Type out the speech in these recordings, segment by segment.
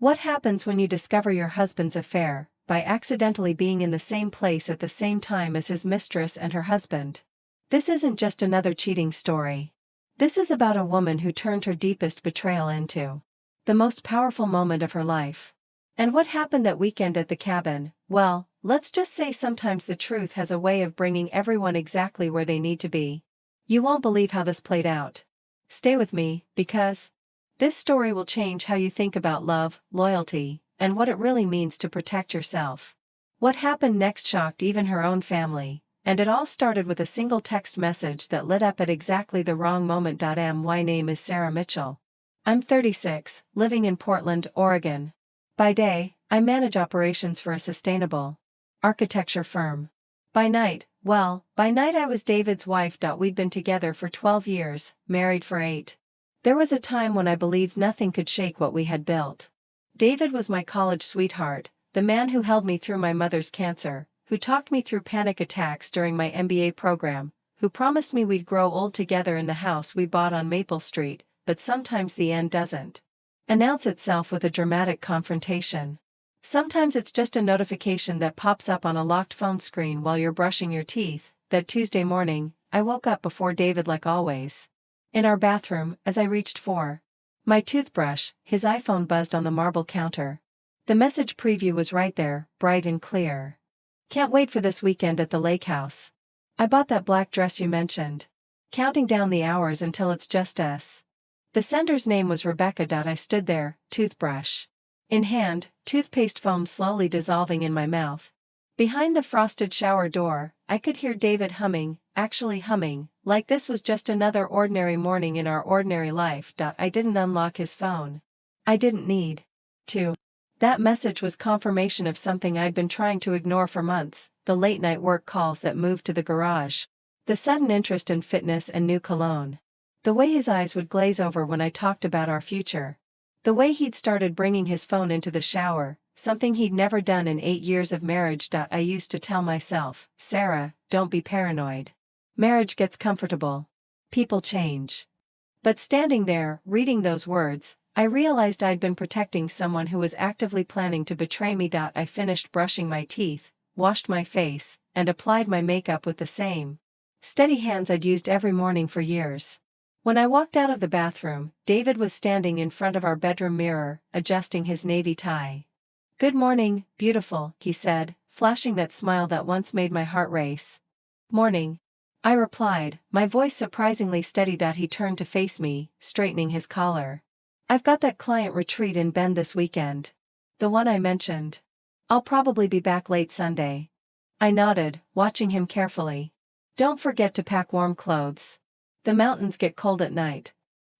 What happens when you discover your husband's affair, by accidentally being in the same place at the same time as his mistress and her husband? This isn't just another cheating story. This is about a woman who turned her deepest betrayal into the most powerful moment of her life. And what happened that weekend at the cabin? Well, let's just say sometimes the truth has a way of bringing everyone exactly where they need to be. You won't believe how this played out. Stay with me, because this story will change how you think about love, loyalty, and what it really means to protect yourself. What happened next shocked even her own family, and it all started with a single text message that lit up at exactly the wrong moment. My name is Sarah Mitchell. I'm 36, living in Portland, Oregon. By day, I manage operations for a sustainable architecture firm. By night I was David's wife. We'd been together for 12 years, married for 8. There was a time when I believed nothing could shake what we had built. David was my college sweetheart, the man who held me through my mother's cancer, who talked me through panic attacks during my MBA program, who promised me we'd grow old together in the house we bought on Maple Street, but sometimes the end doesn't announce itself with a dramatic confrontation. Sometimes it's just a notification that pops up on a locked phone screen while you're brushing your teeth. That Tuesday morning, I woke up before David like always. In our bathroom, as I reached for my toothbrush, his iPhone buzzed on the marble counter. The message preview was right there, bright and clear. Can't wait for this weekend at the lake house. I bought that black dress you mentioned. Counting down the hours until it's just us. The sender's name was Rebecca. I stood there, toothbrush in hand, toothpaste foam slowly dissolving in my mouth. Behind the frosted shower door, I could hear David humming, actually humming, like this was just another ordinary morning in our ordinary life. I didn't unlock his phone. I didn't need to. That message was confirmation of something I'd been trying to ignore for months, the late-night work calls that moved to the garage. The sudden interest in fitness and new cologne. The way his eyes would glaze over when I talked about our future. The way he'd started bringing his phone into the shower, something he'd never done in 8 years of marriage. I used to tell myself, Sarah, don't be paranoid. Marriage gets comfortable. People change. But standing there, reading those words, I realized I'd been protecting someone who was actively planning to betray me. I finished brushing my teeth, washed my face, and applied my makeup with the same steady hands I'd used every morning for years. When I walked out of the bathroom, David was standing in front of our bedroom mirror, adjusting his navy tie. "Good morning, beautiful," he said, flashing that smile that once made my heart race. "Morning," I replied, my voice surprisingly steady. He turned to face me, straightening his collar. "I've got that client retreat in Bend this weekend. The one I mentioned. I'll probably be back late Sunday." I nodded, watching him carefully. "Don't forget to pack warm clothes. The mountains get cold at night."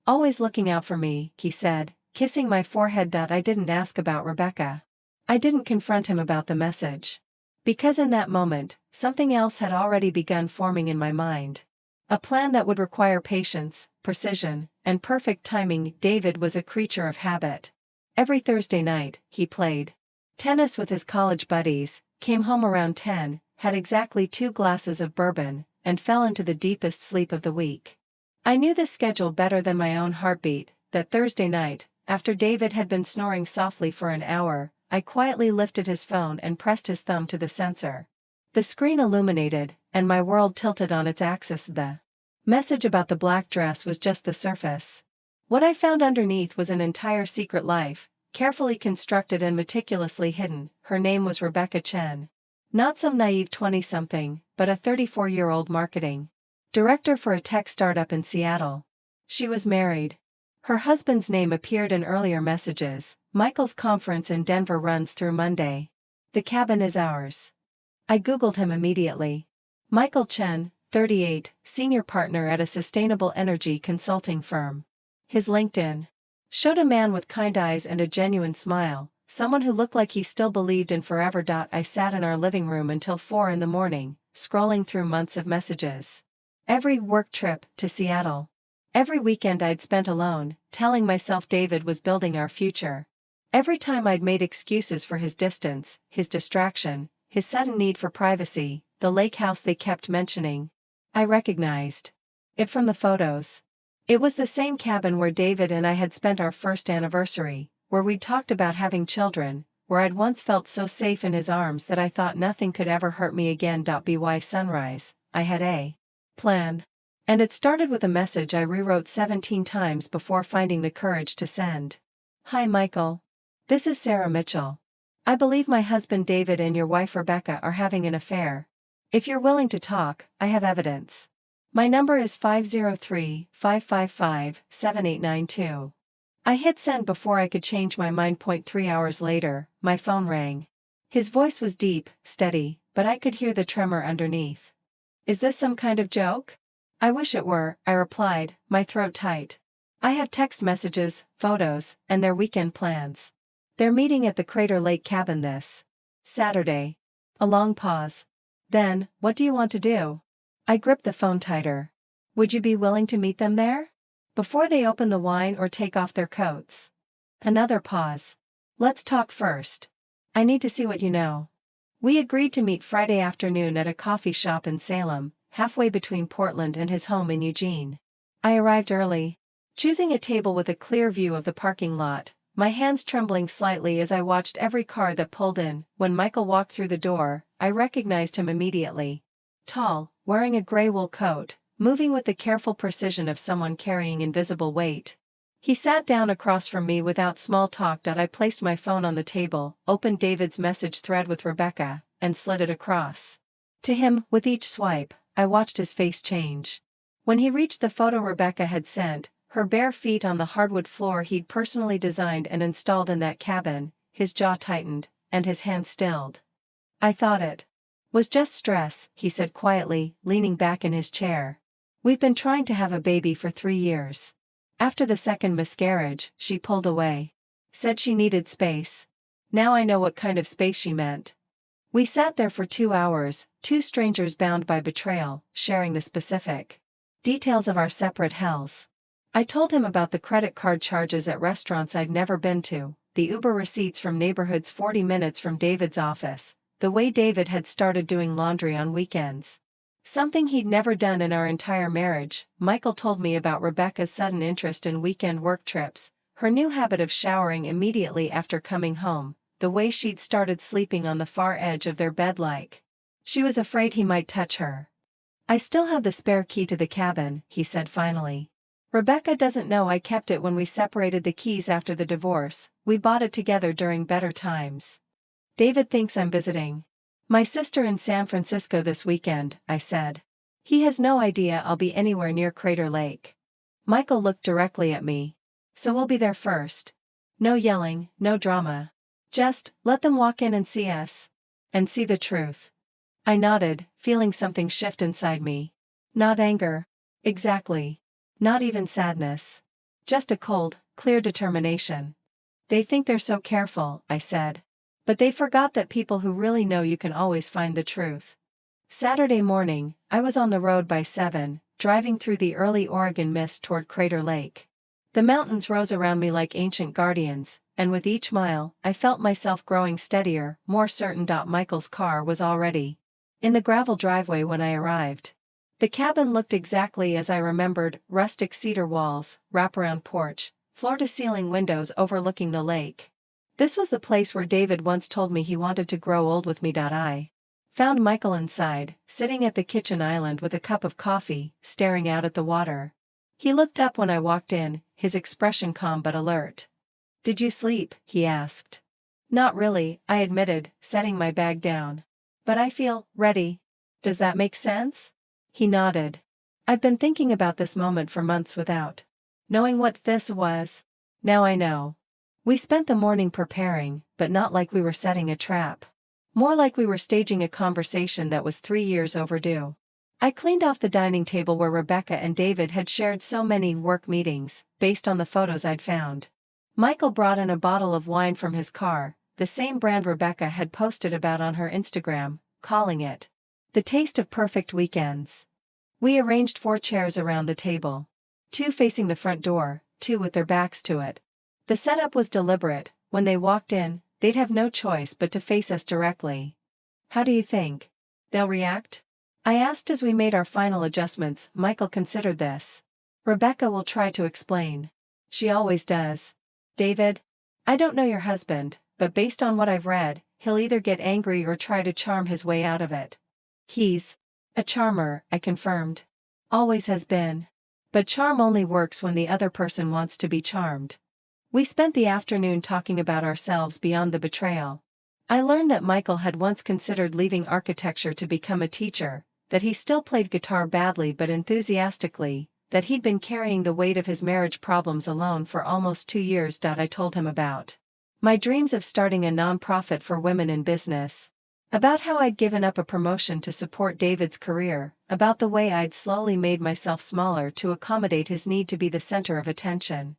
"Always looking out for me," he said, kissing my forehead. I didn't ask about Rebecca. I didn't confront him about the message. Because in that moment, something else had already begun forming in my mind. A plan that would require patience, precision, and perfect timing. David was a creature of habit. Every Thursday night, he played tennis with his college buddies, came home around 10, had exactly 2 glasses of bourbon, and fell into the deepest sleep of the week. I knew this schedule better than my own heartbeat. That Thursday night, after David had been snoring softly for an hour, I quietly lifted his phone and pressed his thumb to the sensor. The screen illuminated, and my world tilted on its axis. The message about the black dress was just the surface. What I found underneath was an entire secret life, carefully constructed and meticulously hidden. Her name was Rebecca Chen. Not some naive 20-something, but a 34-year-old marketing director for a tech startup in Seattle. She was married. Her husband's name appeared in earlier messages. "Michael's conference in Denver runs through Monday. The cabin is ours." I Googled him immediately. Michael Chen, 38, senior partner at a sustainable energy consulting firm. His LinkedIn showed a man with kind eyes and a genuine smile, someone who looked like he still believed in forever. I sat in our living room until 4 in the morning, scrolling through months of messages. Every work trip to Seattle. Every weekend I'd spent alone, telling myself David was building our future. Every time I'd made excuses for his distance, his distraction, his sudden need for privacy, the lake house they kept mentioning. I recognized it from the photos. It was the same cabin where David and I had spent our first anniversary, where we'd talked about having children, where I'd once felt so safe in his arms that I thought nothing could ever hurt me again. By sunrise, I had a plan. And it started with a message I rewrote 17 times before finding the courage to send. Hi Michael. This is Sarah Mitchell. I believe my husband David and your wife Rebecca are having an affair. If you're willing to talk, I have evidence. My number is 503-555-7892. I hit send before I could change my mind. 3 hours later, my phone rang. His voice was deep, steady, but I could hear the tremor underneath. Is this some kind of joke? I wish it were, I replied, my throat tight. I have text messages, photos, and their weekend plans. They're meeting at the Crater Lake cabin this Saturday. A long pause. Then, what do you want to do? I gripped the phone tighter. Would you be willing to meet them there? Before they open the wine or take off their coats? Another pause. Let's talk first. I need to see what you know. We agreed to meet Friday afternoon at a coffee shop in Salem, halfway between Portland and his home in Eugene. I arrived early, choosing a table with a clear view of the parking lot, my hands trembling slightly as I watched every car that pulled in. When Michael walked through the door, I recognized him immediately. Tall, wearing a gray wool coat, moving with the careful precision of someone carrying invisible weight. He sat down across from me without small talk. I placed my phone on the table, opened David's message thread with Rebecca, and slid it across to him. With each swipe, I watched his face change. When he reached the photo Rebecca had sent, her bare feet on the hardwood floor he'd personally designed and installed in that cabin, his jaw tightened, and his hand stilled. I thought it was just stress, he said quietly, leaning back in his chair. We've been trying to have a baby for 3 years. After the second miscarriage, she pulled away. Said she needed space. Now I know what kind of space she meant. We sat there for 2 hours, two strangers bound by betrayal, sharing the specific details of our separate hells. I told him about the credit card charges at restaurants I'd never been to, the Uber receipts from neighborhoods 40 minutes from David's office, the way David had started doing laundry on weekends. Something he'd never done in our entire marriage. Michael told me about Rebecca's sudden interest in weekend work trips, her new habit of showering immediately after coming home, the way she'd started sleeping on the far edge of their bed like she was afraid he might touch her. I still have the spare key to the cabin, he said finally. Rebecca doesn't know I kept it when we separated. The keys after the divorce, we bought it together during better times. David thinks I'm visiting my sister in San Francisco this weekend, I said. He has no idea I'll be anywhere near Crater Lake. Michael looked directly at me. So we'll be there first. No yelling, no drama. Just, let them walk in and see us. And see the truth. I nodded, feeling something shift inside me. Not anger. Exactly. Not even sadness. Just a cold, clear determination. They think they're so careful, I said. But they forgot that people who really know you can always find the truth. Saturday morning, I was on the road by 7, driving through the early Oregon mist toward Crater Lake. The mountains rose around me like ancient guardians, and with each mile, I felt myself growing steadier, more certain. Michael's car was already in the gravel driveway when I arrived. The cabin looked exactly as I remembered: rustic cedar walls, wraparound porch, floor-to-ceiling windows overlooking the lake. This was the place where David once told me he wanted to grow old with me. I found Michael inside, sitting at the kitchen island with a cup of coffee, staring out at the water. He looked up when I walked in, his expression calm but alert. Did you sleep? He asked. Not really, I admitted, setting my bag down. But I feel ready. Does that make sense? He nodded. I've been thinking about this moment for months without knowing what this was. Now I know. We spent the morning preparing, but not like we were setting a trap. More like we were staging a conversation that was 3 years overdue. I cleaned off the dining table where Rebecca and David had shared so many work meetings, based on the photos I'd found. Michael brought in a bottle of wine from his car, the same brand Rebecca had posted about on her Instagram, calling it the taste of perfect weekends. We arranged 4 chairs around the table. 2 facing the front door, 2 with their backs to it. The setup was deliberate. When they walked in, they'd have no choice but to face us directly. How do you think they'll react? I asked as we made our final adjustments. Michael considered this. Rebecca will try to explain. She always does. David? I don't know your husband, but based on what I've read, he'll either get angry or try to charm his way out of it. He's a charmer, I confirmed. Always has been. But charm only works when the other person wants to be charmed. We spent the afternoon talking about ourselves beyond the betrayal. I learned that Michael had once considered leaving architecture to become a teacher, that he still played guitar badly but enthusiastically, that he'd been carrying the weight of his marriage problems alone for almost 2 years. I told him about my dreams of starting a non-profit for women in business. About how I'd given up a promotion to support David's career, about the way I'd slowly made myself smaller to accommodate his need to be the center of attention.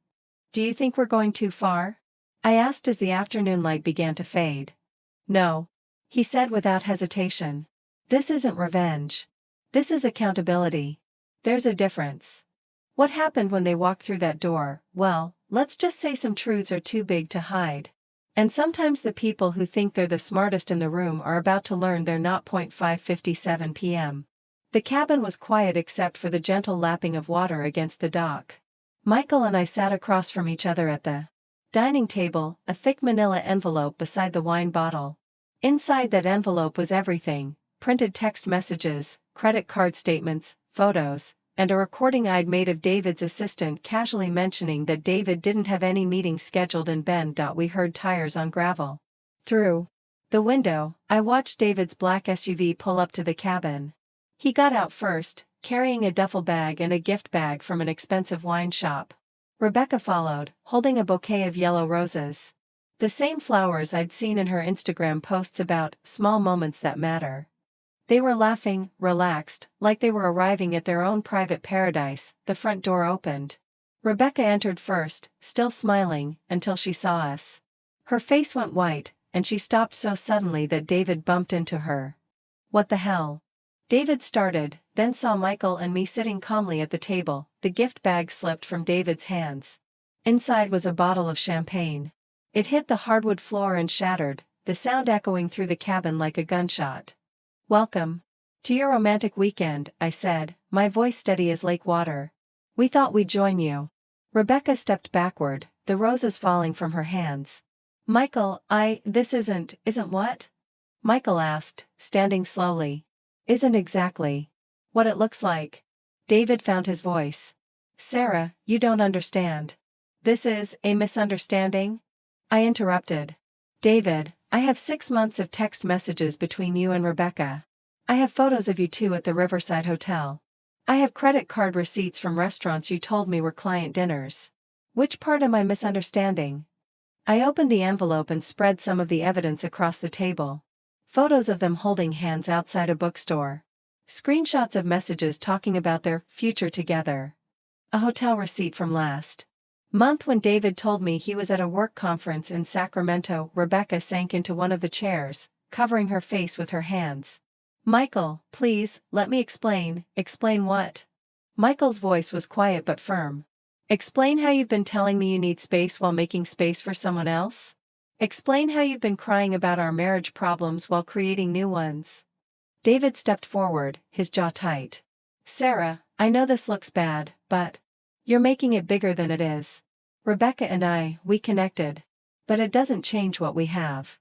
Do you think we're going too far? I asked as the afternoon light began to fade. No. He said without hesitation. This isn't revenge. This is accountability. There's a difference. What happened when they walked through that door? Well, let's just say some truths are too big to hide. And sometimes the people who think they're the smartest in the room are about to learn they're not. 5:57 p.m. The cabin was quiet except for the gentle lapping of water against the dock. Michael and I sat across from each other at the dining table, a thick manila envelope beside the wine bottle. Inside that envelope was everything: printed text messages, credit card statements, photos, and a recording I'd made of David's assistant casually mentioning that David didn't have any meetings scheduled in Bend. We heard tires on gravel. Through the window, I watched David's black SUV pull up to the cabin. He got out first, carrying a duffel bag and a gift bag from an expensive wine shop. Rebecca followed, holding a bouquet of yellow roses. The same flowers I'd seen in her Instagram posts about small moments that matter. They were laughing, relaxed, like they were arriving at their own private paradise. The front door opened. Rebecca entered first, still smiling, until she saw us. Her face went white, and she stopped so suddenly that David bumped into her. What the hell? David started, then saw Michael and me sitting calmly at the table. The gift bag slipped from David's hands. Inside was a bottle of champagne. It hit the hardwood floor and shattered, the sound echoing through the cabin like a gunshot. Welcome to your romantic weekend, I said, my voice steady as lake water. We thought we'd join you. Rebecca stepped backward, the roses falling from her hands. Michael, this isn't what? Michael asked, standing slowly. Isn't exactly what it looks like. David found his voice. Sarah, you don't understand. This is a misunderstanding? I interrupted. David, I have 6 months of text messages between you and Rebecca. I have photos of you two at the Riverside Hotel. I have credit card receipts from restaurants you told me were client dinners. Which part am I misunderstanding? I opened the envelope and spread some of the evidence across the table. Photos of them holding hands outside a bookstore. Screenshots of messages talking about their future together. A hotel receipt from last month when David told me he was at a work conference in Sacramento. Rebecca sank into one of the chairs, covering her face with her hands. Michael, please, let me explain. Explain what? Michael's voice was quiet but firm. Explain how you've been telling me you need space while making space for someone else? Explain how you've been crying about our marriage problems while creating new ones. David stepped forward, his jaw tight. Sarah, I know this looks bad, but you're making it bigger than it is. Rebecca and we connected. But it doesn't change what we have.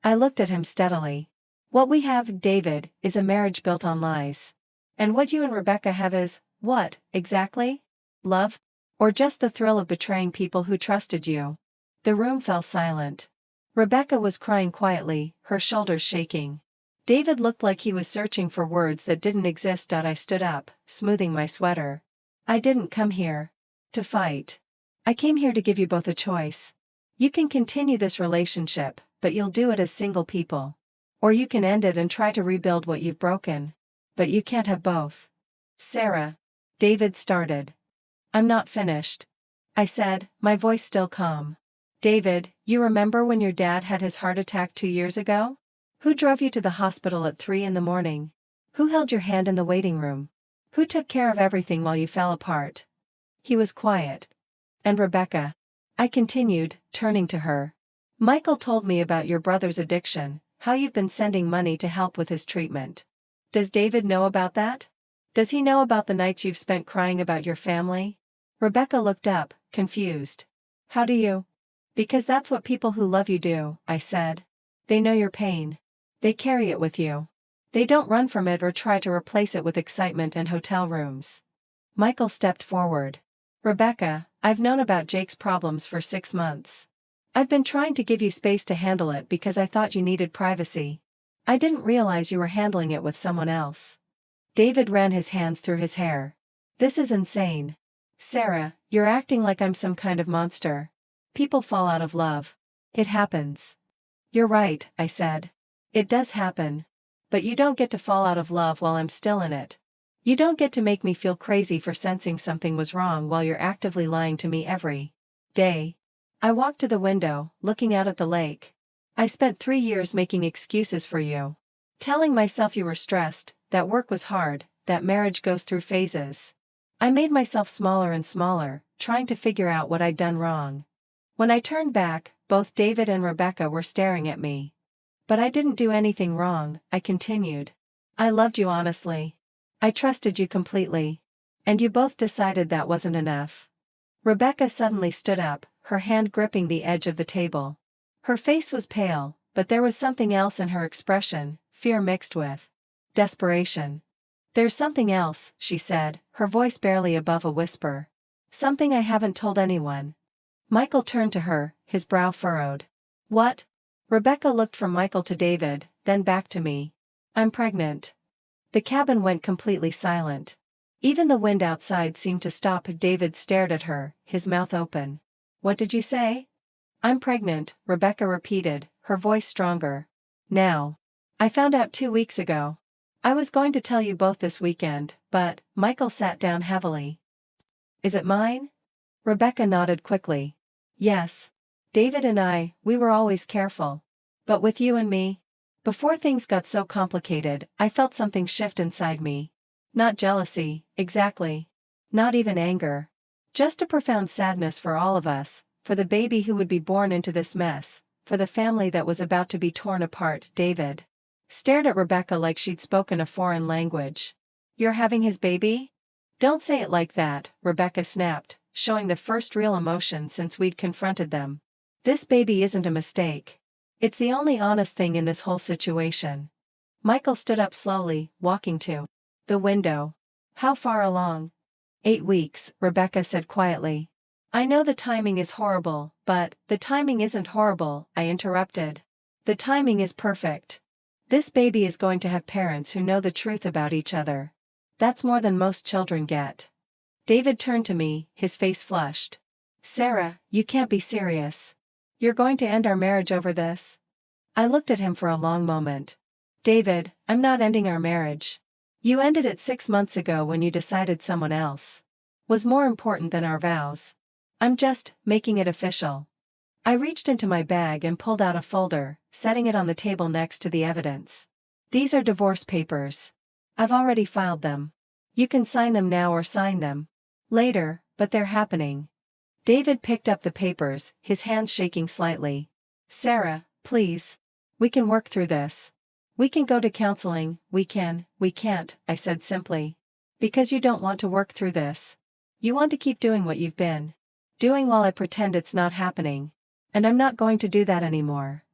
I looked at him steadily. What we have, David, is a marriage built on lies. And what you and Rebecca have is, what, exactly? Love? Or just the thrill of betraying people who trusted you? The room fell silent. Rebecca was crying quietly, her shoulders shaking. David looked like he was searching for words that didn't exist. I stood up, smoothing my sweater. I didn't come here to fight. I came here to give you both a choice. You can continue this relationship, but you'll do it as single people. Or you can end it and try to rebuild what you've broken. But you can't have both. Sarah. David started. I'm not finished. I said, my voice still calm. David, you remember when your dad had his heart attack 2 years ago? Who drove you to the hospital at 3 a.m? Who held your hand in the waiting room? Who took care of everything while you fell apart? He was quiet. And Rebecca? I continued, turning to her. Michael told me about your brother's addiction, how you've been sending money to help with his treatment. Does David know about that? Does he know about the nights you've spent crying about your family? Rebecca looked up, confused. How do you Because that's what people who love you do, I said. They know your pain. They carry it with you. They don't run from it or try to replace it with excitement and hotel rooms. Michael stepped forward. Rebecca, I've known about Jake's problems for 6 months. I've been trying to give you space to handle it because I thought you needed privacy. I didn't realize you were handling it with someone else. David ran his hands through his hair. This is insane. Sarah, you're acting like I'm some kind of monster. People fall out of love. It happens. You're right, I said. It does happen. But you don't get to fall out of love while I'm still in it. You don't get to make me feel crazy for sensing something was wrong while you're actively lying to me every day. I walked to the window, looking out at the lake. I spent 3 years making excuses for you. Telling myself you were stressed, that work was hard, that marriage goes through phases. I made myself smaller and smaller, trying to figure out what I'd done wrong. When I turned back, both David and Rebecca were staring at me. But I didn't do anything wrong, I continued. I loved you honestly. I trusted you completely. And you both decided that wasn't enough. Rebecca suddenly stood up, her hand gripping the edge of the table. Her face was pale, but there was something else in her expression, fear mixed with desperation. There's something else, she said, her voice barely above a whisper. Something I haven't told anyone. Michael turned to her, his brow furrowed. What? Rebecca looked from Michael to David, then back to me. I'm pregnant. The cabin went completely silent. Even the wind outside seemed to stop. David stared at her, his mouth open. What did you say? I'm pregnant, Rebecca repeated, her voice stronger. Now. I found out 2 weeks ago. I was going to tell you both this weekend, but, Michael sat down heavily. Is it mine? Rebecca nodded quickly. Yes. David and I, we were always careful. But with you and me? Before things got so complicated, I felt something shift inside me. Not jealousy, exactly. Not even anger. Just a profound sadness for all of us, for the baby who would be born into this mess, for the family that was about to be torn apart. David stared at Rebecca like she'd spoken a foreign language. You're having his baby? Don't say it like that, Rebecca snapped, showing the first real emotion since we'd confronted them. This baby isn't a mistake. It's the only honest thing in this whole situation. Michael stood up slowly, walking to the window. How far along? 8 weeks, Rebecca said quietly. I know the timing is horrible, but the timing isn't horrible, I interrupted. The timing is perfect. This baby is going to have parents who know the truth about each other. That's more than most children get. David turned to me, his face flushed. Sarah, you can't be serious. You're going to end our marriage over this? I looked at him for a long moment. David, I'm not ending our marriage. You ended it 6 months ago when you decided someone else was more important than our vows. I'm just making it official. I reached into my bag and pulled out a folder, setting it on the table next to the evidence. These are divorce papers. I've already filed them. You can sign them now or sign them later, but they're happening. David picked up the papers, his hands shaking slightly. Sarah, please. We can work through this. We can go to counseling, we can't, I said simply. Because you don't want to work through this. You want to keep doing what you've been doing while I pretend it's not happening. And I'm not going to do that anymore.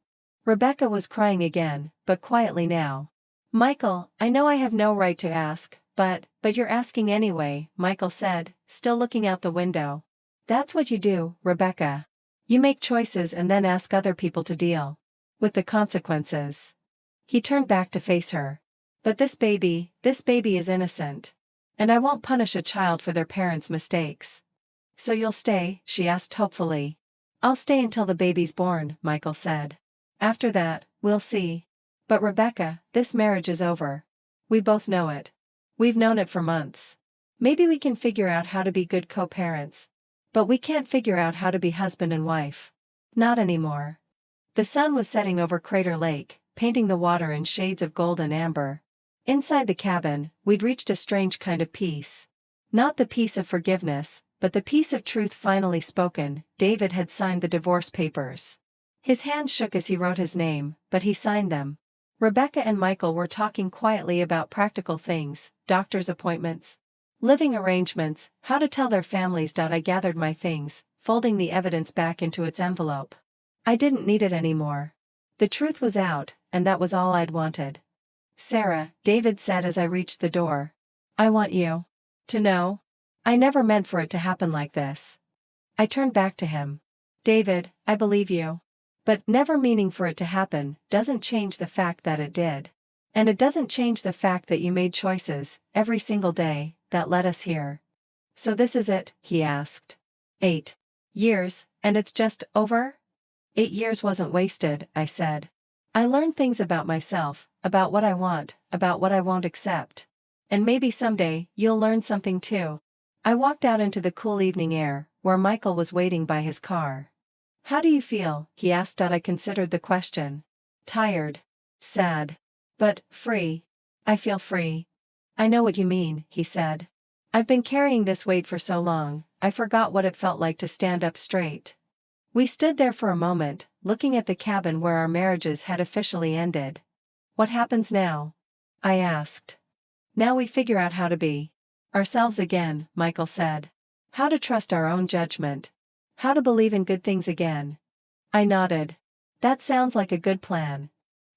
Rebecca was crying again, but quietly now. Michael, I know I have no right to ask, but you're asking anyway, Michael said, still looking out the window. That's what you do, Rebecca. You make choices and then ask other people to deal with the consequences. He turned back to face her. But this baby is innocent. And I won't punish a child for their parents' mistakes. So you'll stay, she asked hopefully. I'll stay until the baby's born, Michael said. After that, we'll see. But Rebecca, this marriage is over. We both know it. We've known it for months. Maybe we can figure out how to be good co-parents. But we can't figure out how to be husband and wife. Not anymore. The sun was setting over Crater Lake, painting the water in shades of gold and amber. Inside the cabin, we'd reached a strange kind of peace. Not the peace of forgiveness, but the peace of truth finally spoken. David had signed the divorce papers. His hands shook as he wrote his name, but he signed them. Rebecca and Michael were talking quietly about practical things, doctor's appointments, living arrangements, how to tell their families. I gathered my things, folding the evidence back into its envelope. I didn't need it anymore. The truth was out, and that was all I'd wanted. Sarah, David said as I reached the door. I want you to know. I never meant for it to happen like this. I turned back to him. David, I believe you. But never meaning for it to happen doesn't change the fact that it did. And it doesn't change the fact that you made choices, every single day, that led us here. So this is it, he asked. 8 years, and it's just over? 8 years wasn't wasted, I said. I learned things about myself, about what I want, about what I won't accept. And maybe someday, you'll learn something too. I walked out into the cool evening air, where Michael was waiting by his car. How do you feel? He asked. I considered the question. Tired. Sad. But free. I feel free. I know what you mean, he said. I've been carrying this weight for so long, I forgot what it felt like to stand up straight. We stood there for a moment, looking at the cabin where our marriages had officially ended. What happens now? I asked. Now we figure out how to be ourselves again, Michael said. How to trust our own judgment. How to believe in good things again. I nodded. That sounds like a good plan.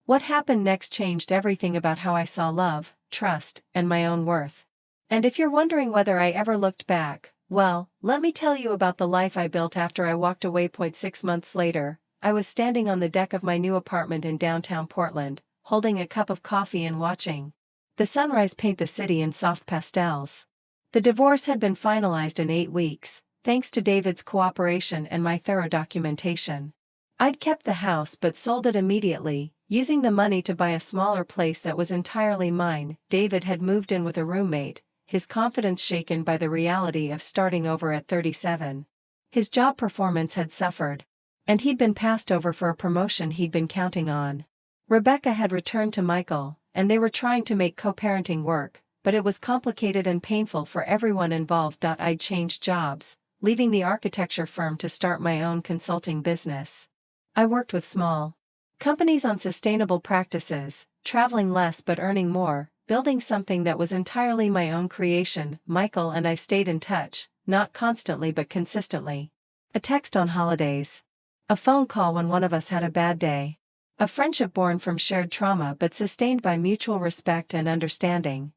What happened next changed everything about how I saw love, trust, and my own worth. And if you're wondering whether I ever looked back, well, let me tell you about the life I built after I walked away. 6 months later, I was standing on the deck of my new apartment in downtown Portland, holding a cup of coffee and watching the sunrise paint the city in soft pastels. The divorce had been finalized in 8 weeks, thanks to David's cooperation and my thorough documentation. I'd kept the house but sold it immediately, using the money to buy a smaller place that was entirely mine. David had moved in with a roommate, his confidence shaken by the reality of starting over at 37. His job performance had suffered, and he'd been passed over for a promotion he'd been counting on. Rebecca had returned to Michael, and they were trying to make co-parenting work, but it was complicated and painful for everyone involved. I'd changed jobs, leaving the architecture firm to start my own consulting business. I worked with small companies on sustainable practices, traveling less but earning more, building something that was entirely my own creation. Michael and I stayed in touch, not constantly but consistently. A text on holidays. A phone call when one of us had a bad day. A friendship born from shared trauma but sustained by mutual respect and understanding.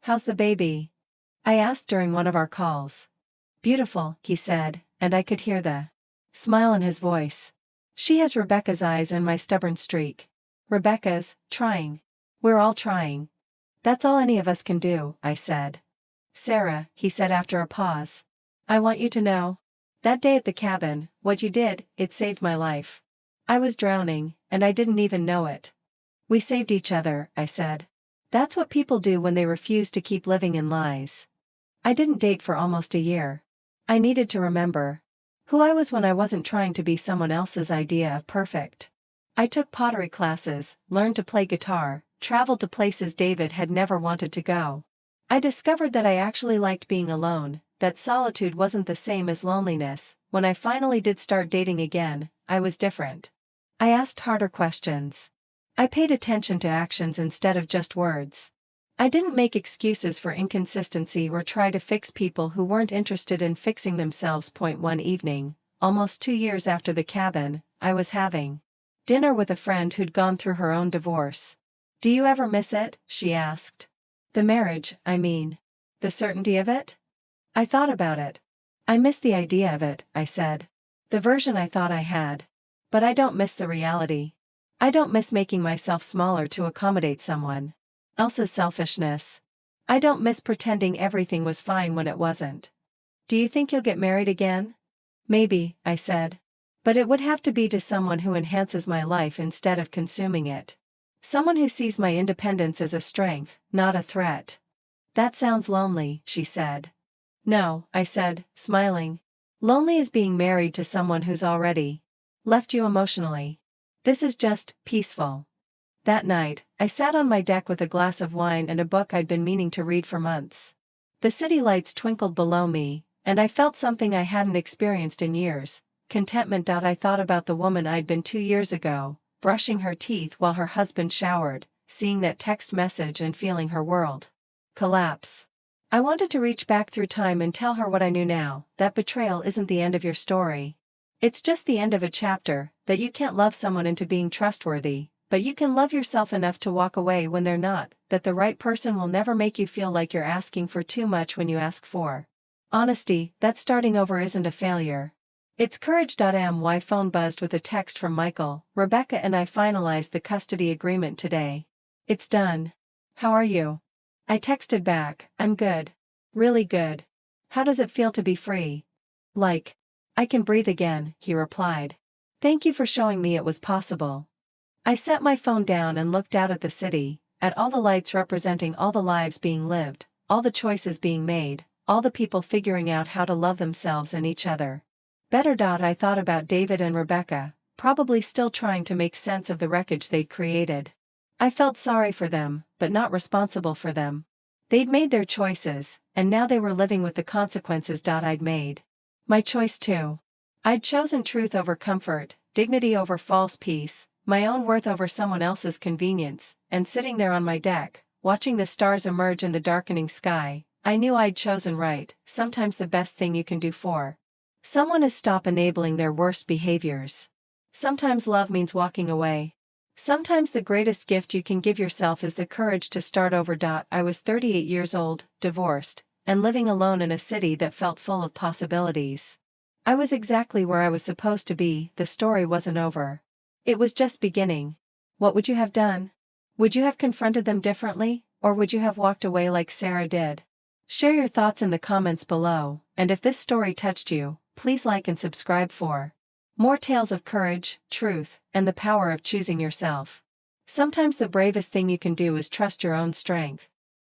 How's the baby? I asked during one of our calls. Beautiful, he said, and I could hear the smile in his voice. She has Rebecca's eyes and my stubborn streak. Rebecca's, trying. We're all trying. That's all any of us can do, I said. Sarah, he said after a pause. I want you to know. That day at the cabin, what you did, it saved my life. I was drowning, and I didn't even know it. We saved each other, I said. That's what people do when they refuse to keep living in lies. I didn't date for almost a year. I needed to remember who I was when I wasn't trying to be someone else's idea of perfect. I took pottery classes, learned to play guitar, traveled to places David had never wanted to go. I discovered that I actually liked being alone, that solitude wasn't the same as loneliness. When I finally did start dating again, I was different. I asked harder questions. I paid attention to actions instead of just words. I didn't make excuses for inconsistency or try to fix people who weren't interested in fixing themselves. One evening, almost 2 years after the cabin, I was having dinner with a friend who'd gone through her own divorce. Do you ever miss it? She asked. The marriage, I mean. The certainty of it? I thought about it. I miss the idea of it, I said. The version I thought I had. But I don't miss the reality. I don't miss making myself smaller to accommodate someone else's selfishness. I don't miss pretending everything was fine when it wasn't. Do you think you'll get married again? Maybe, I said. But it would have to be to someone who enhances my life instead of consuming it. Someone who sees my independence as a strength, not a threat. That sounds lonely, she said. No, I said, smiling. Lonely is being married to someone who's already left you emotionally. This is just peaceful. That night, I sat on my deck with a glass of wine and a book I'd been meaning to read for months. The city lights twinkled below me, and I felt something I hadn't experienced in years, contentment. I thought about the woman I'd been 2 years ago, brushing her teeth while her husband showered, seeing that text message and feeling her world collapse. I wanted to reach back through time and tell her what I knew now, that betrayal isn't the end of your story. It's just the end of a chapter, that you can't love someone into being trustworthy, but you can love yourself enough to walk away when they're not, that the right person will never make you feel like you're asking for too much when you ask for honesty, that starting over isn't a failure. It's courage. My phone buzzed with a text from Michael. Rebecca and I finalized the custody agreement today. It's done. How are you? I texted back, I'm good. Really good. How does it feel to be free? Like, I can breathe again, he replied. Thank you for showing me it was possible. I set my phone down and looked out at the city, at all the lights representing all the lives being lived, all the choices being made, all the people figuring out how to love themselves and each other better. I thought about David and Rebecca, probably still trying to make sense of the wreckage they'd created. I felt sorry for them, but not responsible for them. They'd made their choices, and now they were living with the consequences. I'd made my choice too. I'd chosen truth over comfort, dignity over false peace, my own worth over someone else's convenience, and sitting there on my deck, watching the stars emerge in the darkening sky, I knew I'd chosen right. Sometimes the best thing you can do for someone is stop enabling their worst behaviors. Sometimes love means walking away. Sometimes the greatest gift you can give yourself is the courage to start over. I was 38 years old, divorced, and living alone in a city that felt full of possibilities. I was exactly where I was supposed to be. The story wasn't over. It was just beginning. What would you have done? Would you have confronted them differently, or would you have walked away like Sarah did? Share your thoughts in the comments below, and if this story touched you, please like and subscribe for more tales of courage, truth, and the power of choosing yourself. Sometimes the bravest thing you can do is trust your own strength.